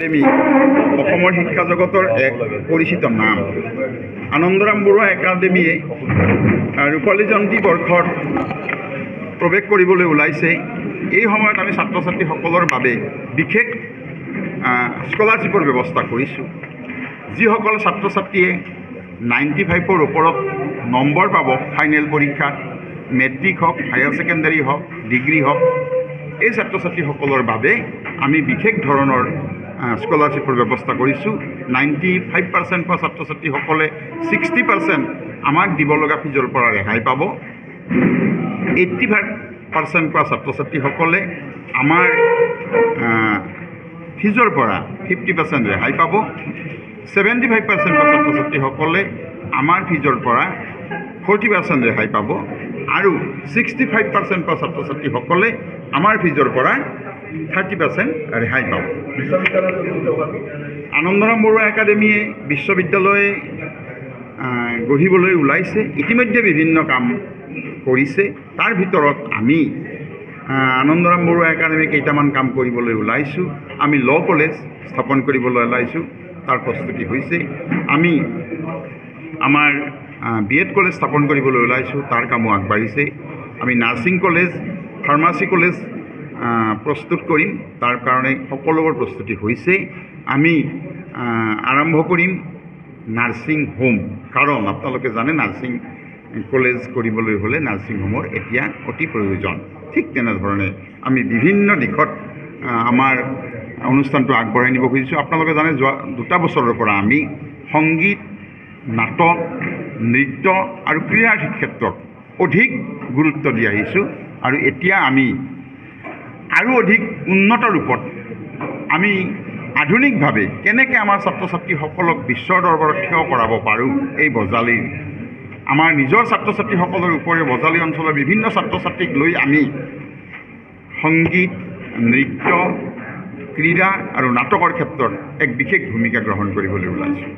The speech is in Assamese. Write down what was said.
একাডেমি অসমৰ শিক্ষা জগতৰ এক পৰিচিত নাম। আনন্দৰাম বৰুৱা একাডেমিয়ে ৰূপালী জয়ন্তী বৰ্ষত প্ৰৱেশ কৰিবলৈ ওলাইছে। এই সময়ত আমি ছাত্ৰ ছাত্ৰীসকলৰ বাবে বিশেষ স্কলাৰশ্বিপৰ ব্যৱস্থা কৰিছোঁ। যিসকল ছাত্ৰ ছাত্ৰীয়ে 95ৰ ওপৰত নম্বৰ পাব ফাইনেল পৰীক্ষাত, মেট্ৰিক হওক, হায়াৰ ছেকেণ্ডাৰী হওক, ডিগ্ৰী হওক, এই ছাত্ৰ ছাত্ৰীসকলৰ বাবে আমি বিশেষ ধৰণৰ স্কলাৰশ্বিপৰ ব্যৱস্থা কৰিছোঁ। 95% পোৱা ছাত্ৰ ছাত্ৰীসকলে 60% আমাক দিব লগা ফিজৰ পৰা ৰেহাই পাব। 85% পোৱা ছাত্ৰ ছাত্ৰীসকলে আমাৰ ফিজৰ পৰা 50% ৰেহাই পাব। 75% পোৱা ছাত্ৰ ছাত্ৰীসকলে আমাৰ ফিজৰ পৰা 40% ৰেহাই পাব আৰু 65% পোৱা ছাত্ৰ ছাত্ৰীসকলে আমাৰ ফিজৰ পৰা 30% ৰেহাই পাব। আনন্দৰাম বৰুৱা একাডেমিয়ে বিশ্ববিদ্যালয় গঢ়িবলৈ ওলাইছে। ইতিমধ্যে বিভিন্ন কাম কৰিছে। তাৰ ভিতৰত আমি আনন্দৰাম বৰুৱা একাডেমি কেইটামান কাম কৰিবলৈ ওলাইছোঁ। আমি ল' কলেজ স্থাপন কৰিবলৈ ওলাইছোঁ, তাৰ প্ৰস্তুতি হৈছে। আমি আমাৰ BEd কলেজ স্থাপন কৰিবলৈ ওলাইছোঁ, তাৰ কামো আগবাঢ়িছে। আমি নাৰ্ছিং কলেজ, ফাৰ্মাচী কলেজ প্ৰস্তুত কৰিম, তাৰ কাৰণে সকলোবোৰ প্ৰস্তুতি হৈছে। আমি আৰম্ভ কৰিম নাৰ্ছিং হোম, কাৰণ আপোনালোকে জানে নাৰ্ছিং কলেজ কৰিবলৈ হ'লে নাৰ্ছিং হোমৰ এতিয়া অতি প্ৰয়োজন। ঠিক তেনেধৰণে আমি বিভিন্ন দিশত আমাৰ অনুষ্ঠানটো আগবঢ়াই নিব খুজিছোঁ। আপোনালোকে জানে যোৱা 2 বছৰৰ পৰা আমি সংগীত, নাটক, নৃত্য আৰু ক্ৰীড়াৰ ক্ষেত্ৰত অধিক গুৰুত্ব দি আহিছোঁ আৰু এতিয়া আমি আৰু অধিক উন্নত ৰূপত আমি আধুনিকভাৱে কেনেকৈ আমাৰ ছাত্ৰ ছাত্ৰীসকলক বিশ্বৰ দৰবাৰত থিয় কৰাব পাৰোঁ, এই বজালীৰ আমাৰ নিজৰ ছাত্ৰ ছাত্ৰীসকলৰ উপৰিও বজালী অঞ্চলৰ বিভিন্ন ছাত্ৰ ছাত্ৰীক লৈ আমি সংগীত, নৃত্য, ক্ৰীড়া আৰু নাটকৰ ক্ষেত্ৰত এক বিশেষ ভূমিকা গ্ৰহণ কৰিবলৈ ওলাইছোঁ।